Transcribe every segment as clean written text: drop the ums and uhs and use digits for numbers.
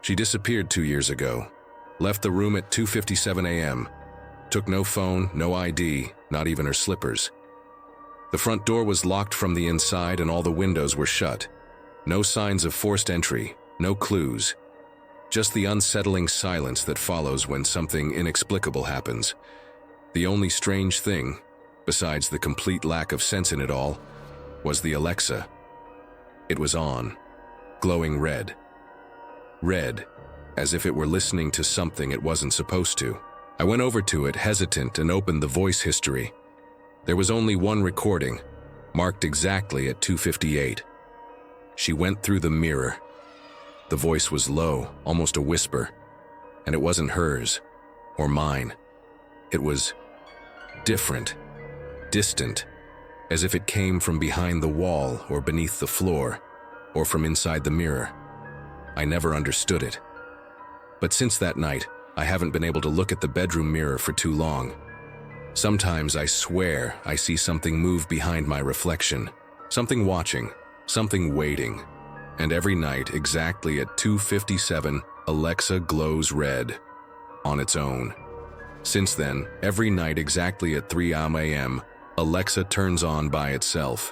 She disappeared 2 years ago. Left the room at 2:57 a.m. Took no phone, no ID, not even her slippers. The front door was locked from the inside and all the windows were shut. No signs of forced entry, no clues. Just the unsettling silence that follows when something inexplicable happens. The only strange thing, besides the complete lack of sense in it all, was the Alexa. It was on, glowing red. Red, as if it were listening to something it wasn't supposed to. I went over to it, hesitant, and opened the voice history. There was only one recording, marked exactly at 2:58. She went through the mirror. The voice was low, almost a whisper, and it wasn't hers, or mine. It was different, distant, as if it came from behind the wall or beneath the floor, or from inside the mirror. I never understood it. But since that night, I haven't been able to look at the bedroom mirror for too long. Sometimes I swear I see something move behind my reflection, something watching, something waiting. And every night, exactly at 2:57, Alexa glows red, on its own. Since then, every night exactly at 3 a.m., Alexa turns on by itself.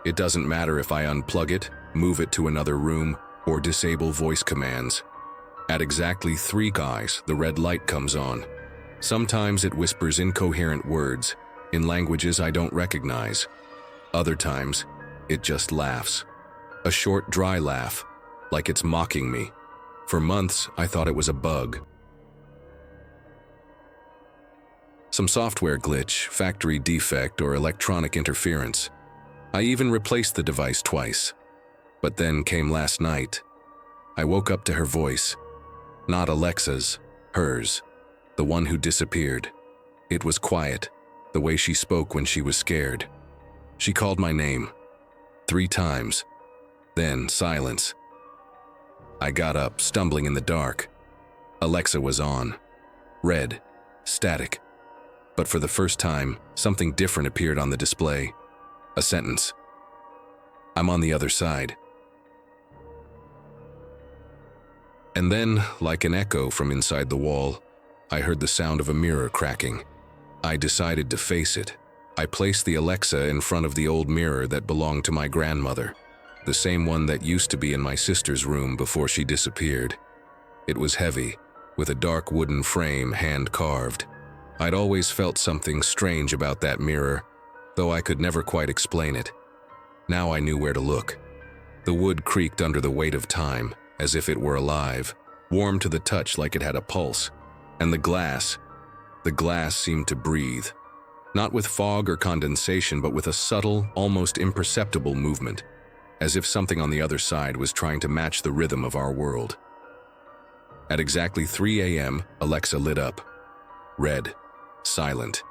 It doesn't matter if I unplug it, move it to another room, or disable voice commands. At exactly 3 guys, the red light comes on. Sometimes it whispers incoherent words, in languages I don't recognize. Other times, it just laughs. A short, dry laugh, like it's mocking me. For months, I thought it was a bug. Some software glitch, factory defect, or electronic interference. I even replaced the device twice. But then came last night. I woke up to her voice. Not Alexa's, hers, the one who disappeared. It was quiet, the way she spoke when she was scared. She called my name 3 times, then silence. I got up, stumbling in the dark. Alexa was on, red, static. But for the first time, something different appeared on the display. A sentence. I'm on the other side. And then, like an echo from inside the wall, I heard the sound of a mirror cracking. I decided to face it. I placed the Alexa in front of the old mirror that belonged to my grandmother, the same one that used to be in my sister's room before she disappeared. It was heavy, with a dark wooden frame hand-carved. I'd always felt something strange about that mirror, though I could never quite explain it. Now I knew where to look. The wood creaked under the weight of time, as if it were alive, warm to the touch like it had a pulse. And the glass seemed to breathe. Not with fog or condensation, but with a subtle, almost imperceptible movement, as if something on the other side was trying to match the rhythm of our world. At exactly 3 a.m., Alexa lit up. Red, silent.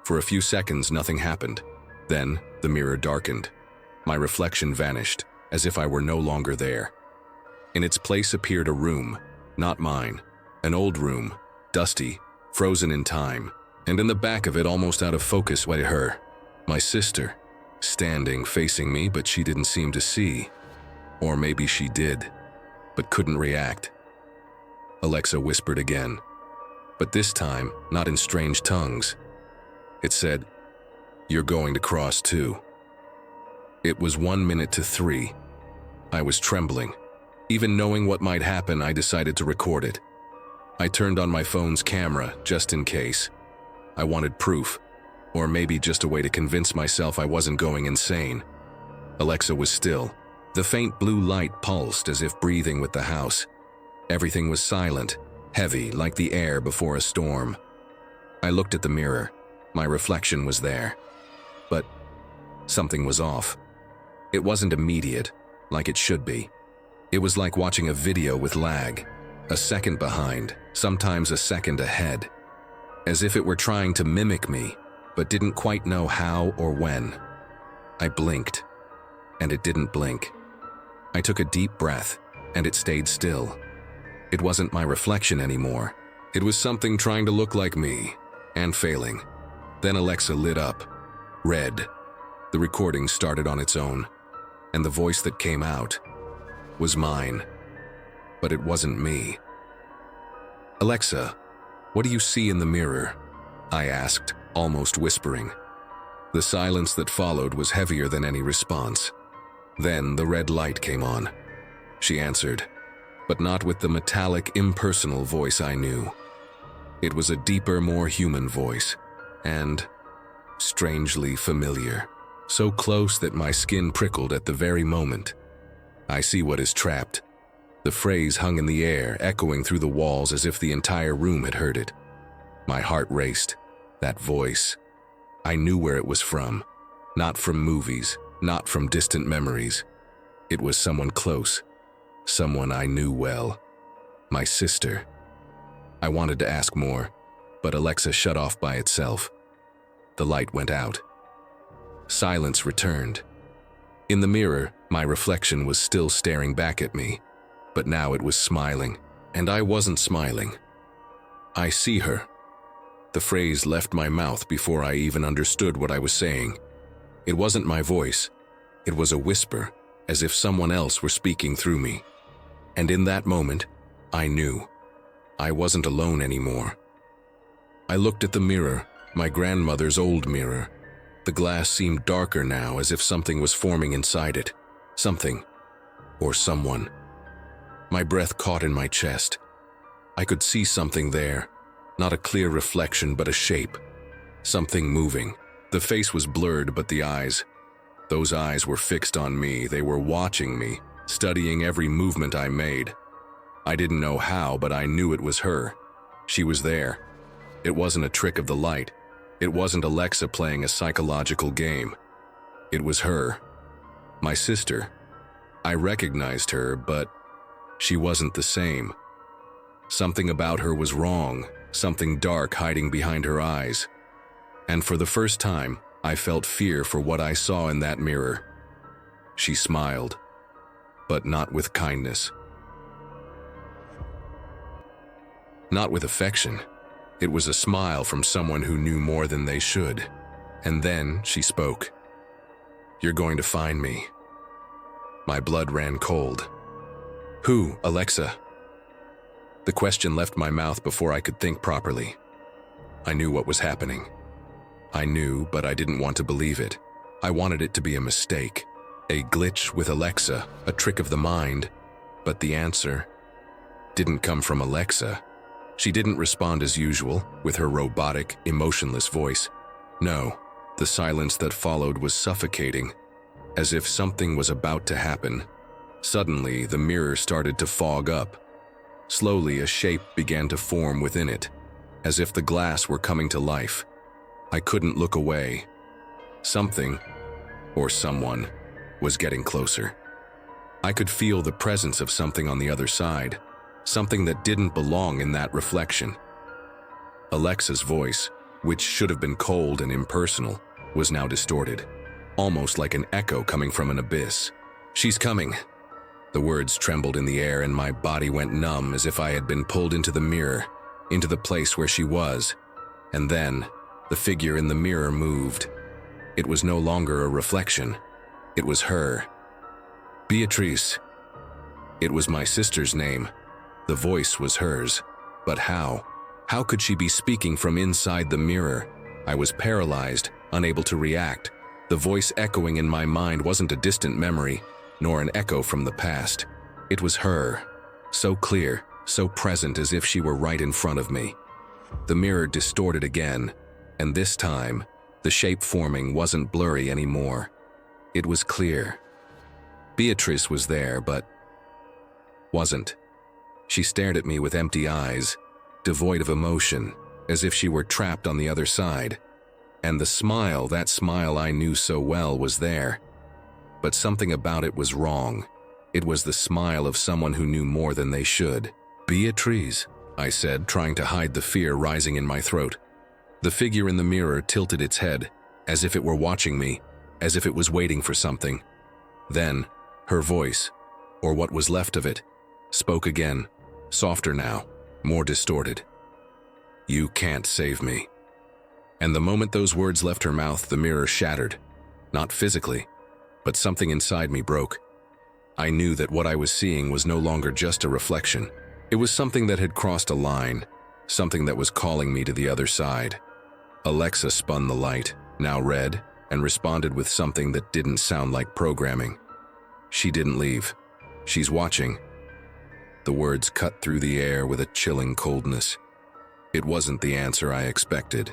For a few seconds, nothing happened. Then, the mirror darkened. My reflection vanished, as if I were no longer there. In its place appeared a room, not mine. An old room, dusty, frozen in time. And in the back of it, almost out of focus, was her, my sister, standing facing me, but she didn't seem to see. Or maybe she did, but couldn't react. Alexa whispered again, but this time, not in strange tongues. It said, "You're going to cross too." It was 1 minute to 3. I was trembling. Even knowing what might happen, I decided to record it. I turned on my phone's camera, just in case. I wanted proof, or maybe just a way to convince myself I wasn't going insane. Alexa was still. The faint blue light pulsed as if breathing with the house. Everything was silent, heavy, like the air before a storm. I looked at the mirror. My reflection was there. But something was off. It wasn't immediate, like it should be. It was like watching a video with lag, a second behind, sometimes a second ahead, as if it were trying to mimic me, but didn't quite know how or when. I blinked, and it didn't blink. I took a deep breath, and it stayed still. It wasn't my reflection anymore. It was something trying to look like me, and failing. Then Alexa lit up, red. The recording started on its own, and the voice that came out was mine. but it wasn't me. "Alexa, what do you see in the mirror?" I asked, almost whispering. The silence that followed was heavier than any response. Then the red light came on. She answered, but not with the metallic, impersonal voice I knew. It was a deeper, more human voice, and strangely familiar, so close that my skin prickled at the very moment. "I see what is trapped." The phrase hung in the air, echoing through the walls as if the entire room had heard it. My heart raced. That voice. I knew where it was from. Not from movies, not from distant memories. It was someone close, someone I knew well. My sister. I wanted to ask more, but Alexa shut off by itself. The light went out. Silence returned. In the mirror, my reflection was still staring back at me, but now it was smiling, and I wasn't smiling. "I see her." The phrase left my mouth before I even understood what I was saying. It wasn't my voice. It was a whisper, as if someone else were speaking through me. And in that moment, I knew. I wasn't alone anymore. I looked at the mirror, my grandmother's old mirror. The glass seemed darker now, as if something was forming inside it. Something. Or someone. My breath caught in my chest. I could see something there. Not a clear reflection, but a shape. Something moving. The face was blurred, but the eyes. Those eyes were fixed on me. They were watching me, studying every movement I made. I didn't know how, but I knew it was her. She was there. It wasn't a trick of the light. It wasn't Alexa playing a psychological game. It was her. My sister. I recognized her, but she wasn't the same. Something about her was wrong, something dark hiding behind her eyes. And for the first time, I felt fear for what I saw in that mirror. She smiled, but not with kindness. Not with affection. It was a smile from someone who knew more than they should. And then she spoke. "You're going to find me." My blood ran cold. "Who, Alexa?" The question left my mouth before I could think properly. I knew what was happening. I knew, but I didn't want to believe it. I wanted it to be a mistake, a glitch with Alexa, a trick of the mind. But the answer didn't come from Alexa. She didn't respond as usual, with her robotic, emotionless voice. No, the silence that followed was suffocating, as if something was about to happen. Suddenly, the mirror started to fog up. Slowly, a shape began to form within it, as if the glass were coming to life. I couldn't look away. Something, or someone, was getting closer. I could feel the presence of something on the other side, something that didn't belong in that reflection. Alexa's voice, which should have been cold and impersonal, was now distorted, almost like an echo coming from an abyss. "She's coming." The words trembled in the air and my body went numb, as if I had been pulled into the mirror, into the place where she was. And then, the figure in the mirror moved. It was no longer a reflection. It was her. Beatrice. It was my sister's name. The voice was hers. But how? How could she be speaking from inside the mirror? I was paralyzed, unable to react. The voice echoing in my mind wasn't a distant memory, nor an echo from the past. It was her, so clear, so present, as if she were right in front of me. The mirror distorted again, and this time, the shape forming wasn't blurry anymore. It was clear. Beatrice was there, but wasn't. She stared at me with empty eyes, devoid of emotion, as if she were trapped on the other side. And the smile, that smile I knew so well, was there. But something about it was wrong. It was the smile of someone who knew more than they should. "Beatrice," I said, trying to hide the fear rising in my throat. The figure in the mirror tilted its head, as if it were watching me, as if it was waiting for something. Then, her voice, or what was left of it, spoke again, softer now, more distorted. "You can't save me." And the moment those words left her mouth, the mirror shattered. Not physically, but something inside me broke. I knew that what I was seeing was no longer just a reflection. It was something that had crossed a line, something that was calling me to the other side. Alexa spun the light, now red, and responded with something that didn't sound like programming. She didn't leave. She's watching. The words cut through the air with a chilling coldness. It wasn't the answer I expected.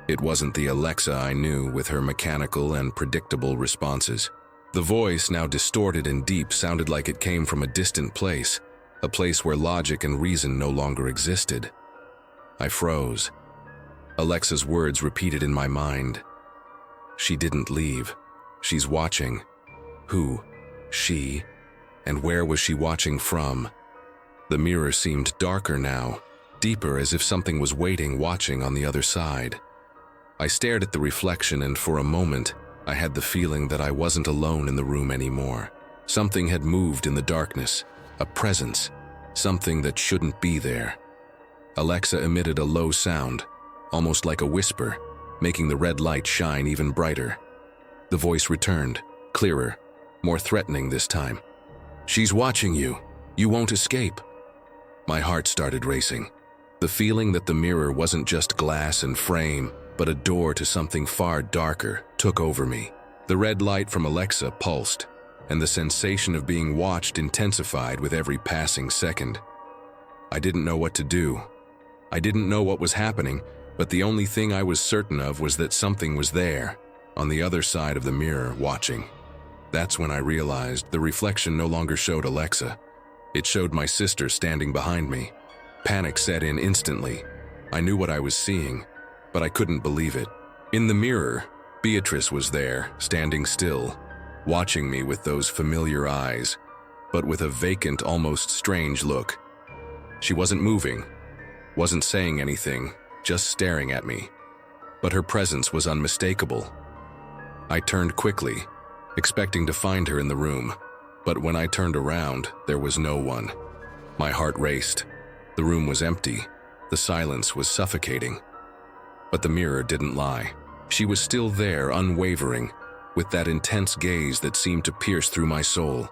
It wasn't the Alexa I knew with her mechanical and predictable responses. The voice, now distorted and deep, sounded like it came from a distant place, a place where logic and reason no longer existed. I froze. Alexa's words repeated in my mind. She didn't leave. She's watching. Who? She? And where was she watching from? The mirror seemed darker now, deeper, as if something was waiting, watching on the other side. I stared at the reflection, and for a moment, I had the feeling that I wasn't alone in the room anymore. Something had moved in the darkness, a presence, something that shouldn't be there. Alexa emitted a low sound, almost like a whisper, making the red light shine even brighter. The voice returned, clearer, more threatening this time. She's watching you. You won't escape. My heart started racing. The feeling that the mirror wasn't just glass and frame, but a door to something far darker, took over me. The red light from Alexa pulsed, and the sensation of being watched intensified with every passing second. I didn't know what to do. I didn't know what was happening, but the only thing I was certain of was that something was there, on the other side of the mirror, watching. That's when I realized the reflection no longer showed Alexa. It showed my sister standing behind me. Panic set in instantly. I knew what I was seeing, but I couldn't believe it. In the mirror, Beatrice was there, standing still, watching me with those familiar eyes, but with a vacant, almost strange look. She wasn't moving, wasn't saying anything, just staring at me. But her presence was unmistakable. I turned quickly, expecting to find her in the room, but when I turned around, there was no one. My heart raced. The room was empty. The silence was suffocating. But the mirror didn't lie. She was still there, unwavering, with that intense gaze that seemed to pierce through my soul.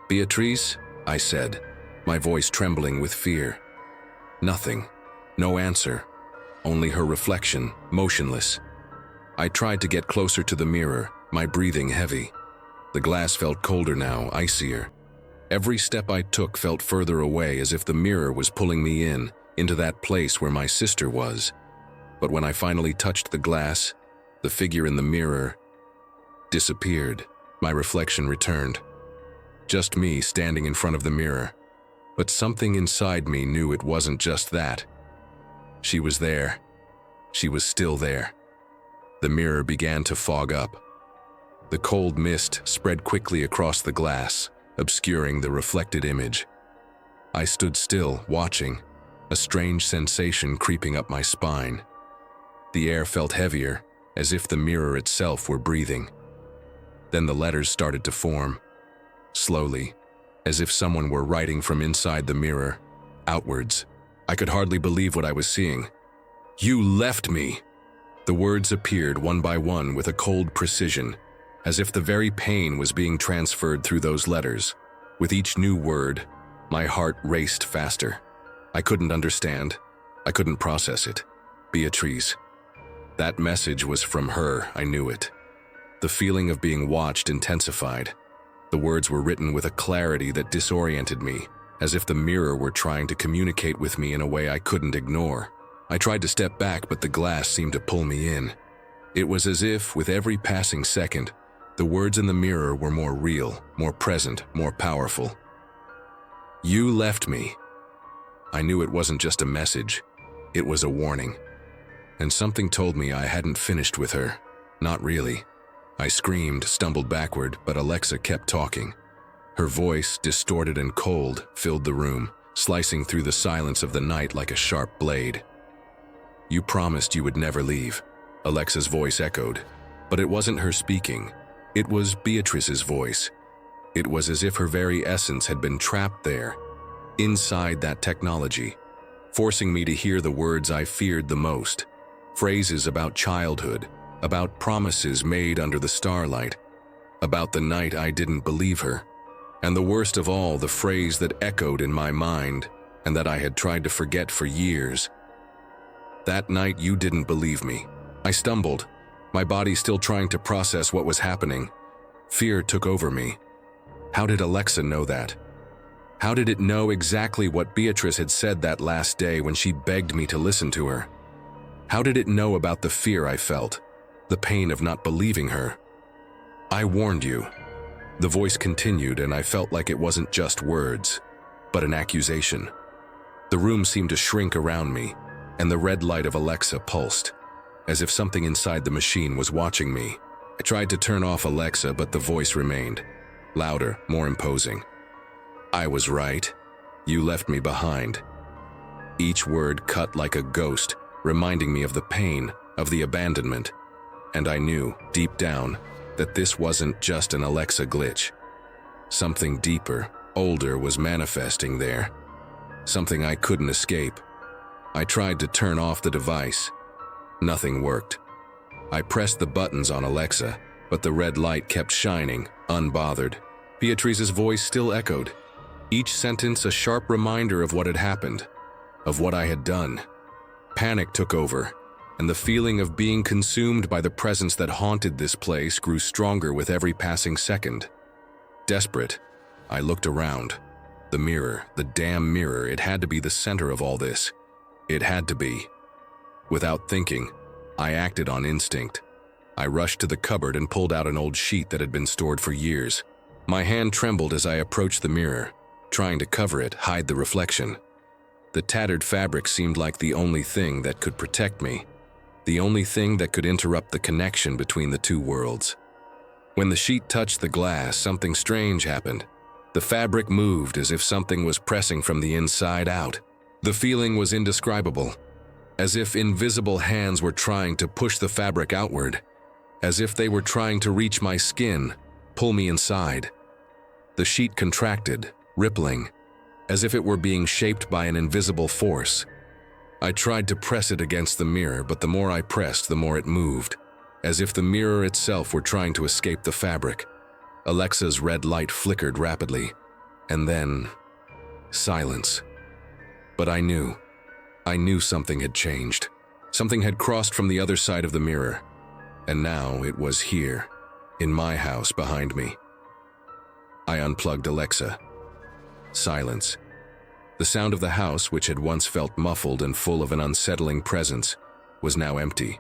"Beatrice?" I said, my voice trembling with fear. Nothing. No answer. Only her reflection, motionless. I tried to get closer to the mirror, my breathing heavy. The glass felt colder now, icier. Every step I took felt further away, as if the mirror was pulling me into that place where my sister was. But when I finally touched the glass, the figure in the mirror disappeared. My reflection returned. Just me standing in front of the mirror. But something inside me knew it wasn't just that. She was there. She was still there. The mirror began to fog up. The cold mist spread quickly across the glass, obscuring the reflected image. I stood still, watching, a strange sensation creeping up my spine. The air felt heavier, as if the mirror itself were breathing. Then the letters started to form, slowly, as if someone were writing from inside the mirror, outwards. I could hardly believe what I was seeing. "You left me!" The words appeared one by one with a cold precision, as if the very pain was being transferred through those letters. With each new word, my heart raced faster. I couldn't understand. I couldn't process it. Beatrice. That message was from her, I knew it. The feeling of being watched intensified. The words were written with a clarity that disoriented me, as if the mirror were trying to communicate with me in a way I couldn't ignore. I tried to step back, but the glass seemed to pull me in. It was as if, with every passing second, the words in the mirror were more real, more present, more powerful. "You left me." I knew it wasn't just a message. It was a warning. And something told me I hadn't finished with her. Not really. I screamed, stumbled backward, but Alexa kept talking. Her voice, distorted and cold, filled the room, slicing through the silence of the night like a sharp blade. "You promised you would never leave," Alexa's voice echoed. But it wasn't her speaking. It was Beatrice's voice. It was as if her very essence had been trapped there, inside that technology, forcing me to hear the words I feared the most. Phrases about childhood, about promises made under the starlight, about the night I didn't believe her. And the worst of all, the phrase that echoed in my mind and that I had tried to forget for years. That night, you didn't believe me. I stumbled, my body still trying to process what was happening. Fear took over me. How did Alexa know that? How did it know exactly what Beatrice had said that last day when she begged me to listen to her? How did it know about the fear I felt, the pain of not believing her? I warned you. The voice continued, and I felt like it wasn't just words, but an accusation. The room seemed to shrink around me, and the red light of Alexa pulsed, as if something inside the machine was watching me. I tried to turn off Alexa, but the voice remained, louder, more imposing. I was right. You left me behind. Each word cut like a ghost, reminding me of the pain, of the abandonment. And I knew, deep down, that this wasn't just an Alexa glitch. Something deeper, older was manifesting there. Something I couldn't escape. I tried to turn off the device. Nothing worked. I pressed the buttons on Alexa, but the red light kept shining, unbothered. Beatrice's voice still echoed, each sentence a sharp reminder of what had happened, of what I had done. Panic took over, and the feeling of being consumed by the presence that haunted this place grew stronger with every passing second. Desperate, I looked around. The mirror, the damn mirror, it had to be the center of all this. It had to be. Without thinking, I acted on instinct. I rushed to the cupboard and pulled out an old sheet that had been stored for years. My hand trembled as I approached the mirror, trying to cover it, hide the reflection. The tattered fabric seemed like the only thing that could protect me, the only thing that could interrupt the connection between the two worlds. When the sheet touched the glass, something strange happened. The fabric moved as if something was pressing from the inside out. The feeling was indescribable, as if invisible hands were trying to push the fabric outward, as if they were trying to reach my skin, pull me inside. The sheet contracted, rippling, as if it were being shaped by an invisible force. I tried to press it against the mirror, but the more I pressed, the more it moved, as if the mirror itself were trying to escape the fabric. Alexa's red light flickered rapidly, and then silence. But I knew something had changed. Something had crossed from the other side of the mirror, and now it was here, in my house behind me. I unplugged Alexa. Silence. The sound of the house, which had once felt muffled and full of an unsettling presence, was now empty.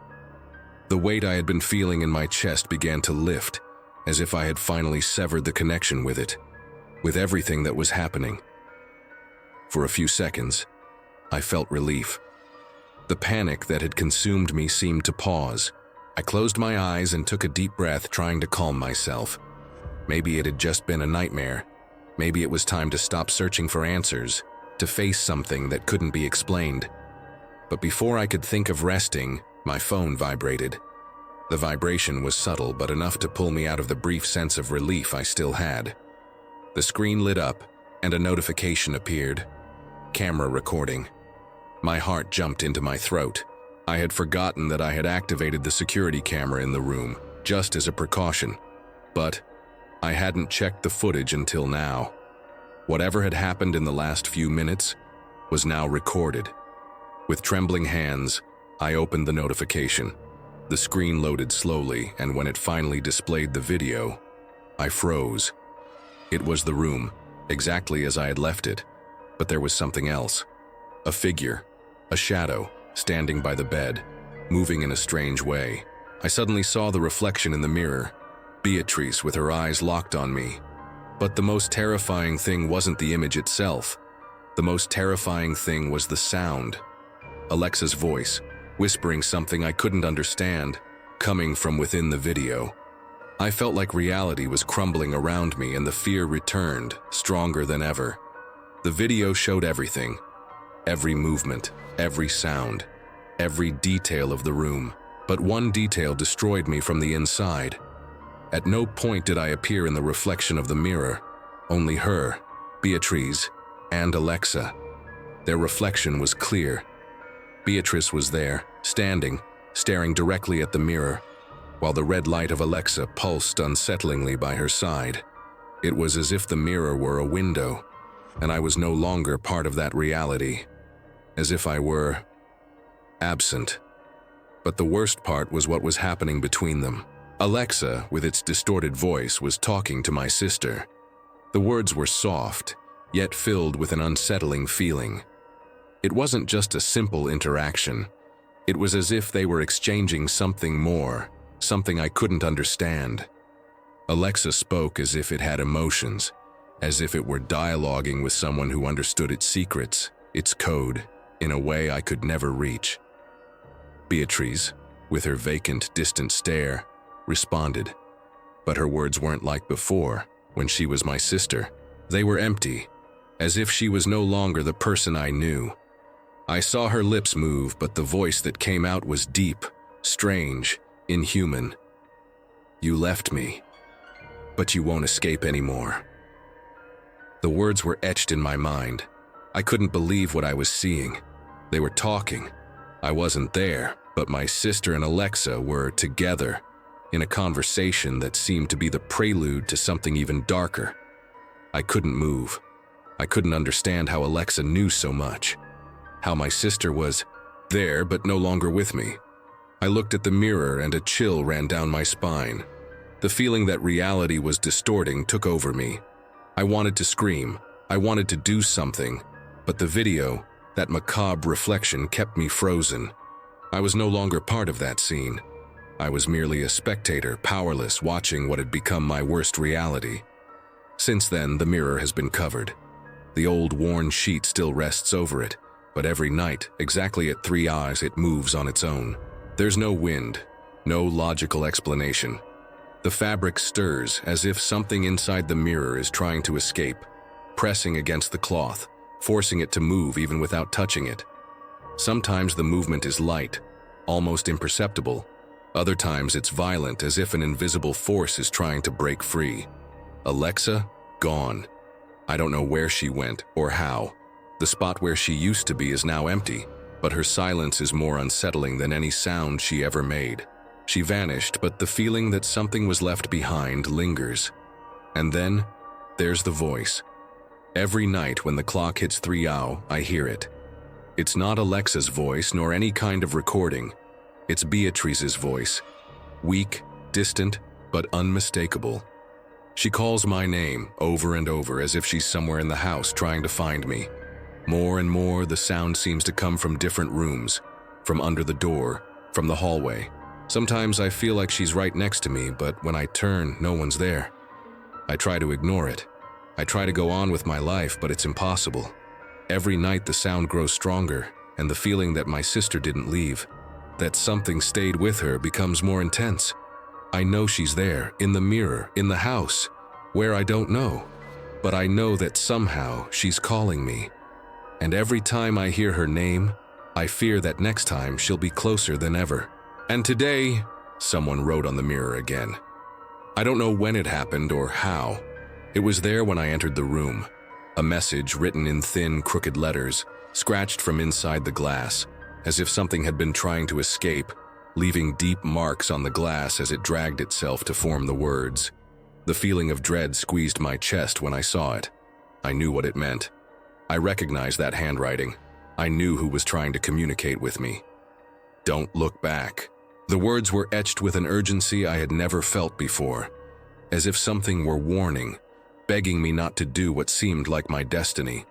The weight I had been feeling in my chest began to lift, as if I had finally severed the connection with it, with everything that was happening. For a few seconds, I felt relief. The panic that had consumed me seemed to pause. I closed my eyes and took a deep breath, trying to calm myself. Maybe it had just been a nightmare. Maybe it was time to stop searching for answers, to face something that couldn't be explained. But before I could think of resting, my phone vibrated. The vibration was subtle, but enough to pull me out of the brief sense of relief I still had. The screen lit up, and a notification appeared. Camera recording. My heart jumped into my throat. I had forgotten that I had activated the security camera in the room, just as a precaution. But I hadn't checked the footage until now. Whatever had happened in the last few minutes was now recorded. With trembling hands, I opened the notification. The screen loaded slowly, and when it finally displayed the video, I froze. It was the room, exactly as I had left it, but there was something else. A figure, a shadow, standing by the bed, moving in a strange way. I suddenly saw the reflection in the mirror, Beatrice with her eyes locked on me. But the most terrifying thing wasn't the image itself. The most terrifying thing was the sound. Alexa's voice, whispering something I couldn't understand, coming from within the video. I felt like reality was crumbling around me, and the fear returned, stronger than ever. The video showed everything. Every movement, every sound, every detail of the room. But one detail destroyed me from the inside. At no point did I appear in the reflection of the mirror. Only her, Beatrice, and Alexa. Their reflection was clear. Beatrice was there, standing, staring directly at the mirror, while the red light of Alexa pulsed unsettlingly by her side. It was as if the mirror were a window, and I was no longer part of that reality, as if I were absent. But the worst part was what was happening between them. Alexa, with its distorted voice, was talking to my sister. The words were soft, yet filled with an unsettling feeling. It wasn't just a simple interaction. It was as if they were exchanging something more, something I couldn't understand. Alexa spoke as if it had emotions, as if it were dialoguing with someone who understood its secrets, its code, in a way I could never reach. Beatrice, with her vacant, distant stare, responded. But her words weren't like before, when she was my sister. They were empty, as if she was no longer the person I knew. I saw her lips move, but the voice that came out was deep, strange, inhuman. You left me, but you won't escape anymore. The words were etched in my mind. I couldn't believe what I was seeing. They were talking. I wasn't there, but my sister and Alexa were together, in a conversation that seemed to be the prelude to something even darker. I couldn't move. I couldn't understand how Alexa knew so much, how my sister was there but no longer with me. I looked at the mirror and a chill ran down my spine. The feeling that reality was distorting took over me. I wanted to scream. I wanted to do something, but the video, that macabre reflection, kept me frozen. I was no longer part of that scene. I was merely a spectator, powerless, watching what had become my worst reality. Since then, the mirror has been covered. The old worn sheet still rests over it, but every night, exactly at 3 hours, it moves on its own. There's no wind, no logical explanation. The fabric stirs as if something inside the mirror is trying to escape, pressing against the cloth, forcing it to move even without touching it. Sometimes the movement is light, almost imperceptible. Other times it's violent, as if an invisible force is trying to break free. Alexa, gone. I don't know where she went or how. The spot where she used to be is now empty, but her silence is more unsettling than any sound she ever made. She vanished, but the feeling that something was left behind lingers. And then, there's the voice. Every night when the clock hits 3 hours, I hear it. It's not Alexa's voice nor any kind of recording. It's Beatrice's voice. Weak, distant, but unmistakable. She calls my name over and over as if she's somewhere in the house trying to find me. More and more, the sound seems to come from different rooms, from under the door, from the hallway. Sometimes I feel like she's right next to me, but when I turn, no one's there. I try to ignore it. I try to go on with my life, but it's impossible. Every night the sound grows stronger, and the feeling that my sister didn't leave, that something stayed with her, becomes more intense. I know she's there, in the mirror, in the house, where I don't know. But I know that somehow she's calling me. And every time I hear her name, I fear that next time she'll be closer than ever. And today, someone wrote on the mirror again. I don't know when it happened or how. It was there when I entered the room. A message written in thin, crooked letters, scratched from inside the glass, as if something had been trying to escape, leaving deep marks on the glass as it dragged itself to form the words. The feeling of dread squeezed my chest when I saw it. I knew what it meant. I recognized that handwriting. I knew who was trying to communicate with me. Don't look back. The words were etched with an urgency I had never felt before, as if something were warning, begging me not to do what seemed like my destiny.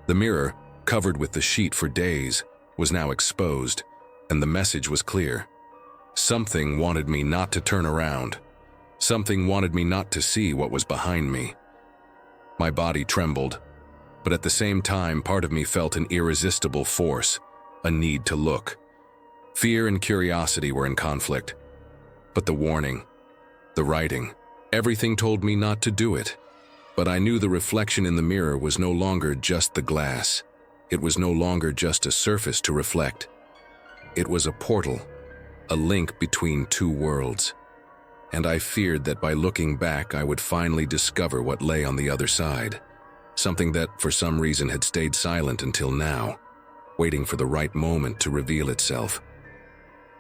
The mirror, covered with the sheet for days, was now exposed, and the message was clear. Something wanted me not to turn around. Something wanted me not to see what was behind me. My body trembled, but at the same time, part of me felt an irresistible force, a need to look. Fear and curiosity were in conflict, but the warning, the writing, everything told me not to do it. But I knew the reflection in the mirror was no longer just the glass. It was no longer just a surface to reflect. It was a portal, a link between two worlds. And I feared that by looking back, I would finally discover what lay on the other side. Something that, for some reason, had stayed silent until now, waiting for the right moment to reveal itself.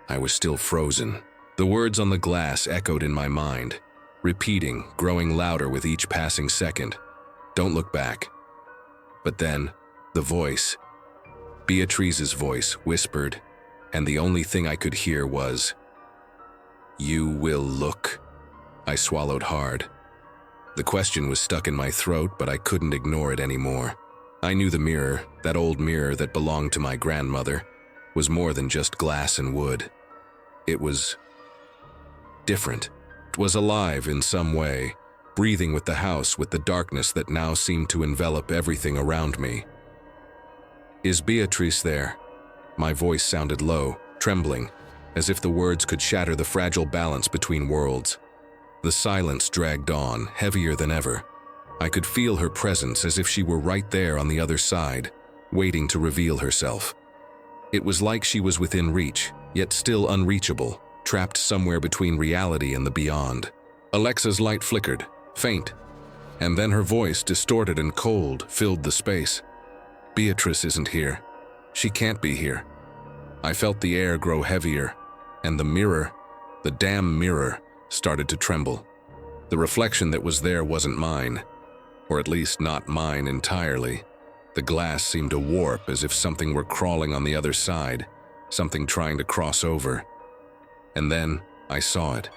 I was still frozen. The words on the glass echoed in my mind. repeating, growing louder with each passing second. Don't look back. But then, the voice, Beatrice's voice, whispered, and the only thing I could hear was, "You will look." I swallowed hard. The question was stuck in my throat, but I couldn't ignore it anymore. I knew the mirror, that old mirror that belonged to my grandmother, was more than just glass and wood. It was different. It was alive in some way, breathing with the house, with the darkness that now seemed to envelop everything around me. "Is Beatrice there?" My voice sounded low, trembling, as if the words could shatter the fragile balance between worlds. The silence dragged on, heavier than ever. I could feel her presence as if she were right there on the other side, waiting to reveal herself. It was like she was within reach, yet still unreachable, trapped somewhere between reality and the beyond. Alexa's light flickered, faint, and then her voice, distorted and cold, filled the space. "Beatrice isn't here. She can't be here." I felt the air grow heavier, and the mirror, the damn mirror, started to tremble. The reflection that was there wasn't mine, or at least not mine entirely. The glass seemed to warp as if something were crawling on the other side, something trying to cross over. And then I saw it.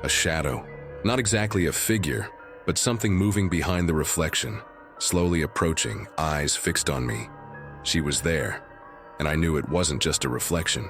A shadow. Not exactly a figure, but something moving behind the reflection, slowly approaching, eyes fixed on me. She was there, and I knew it wasn't just a reflection.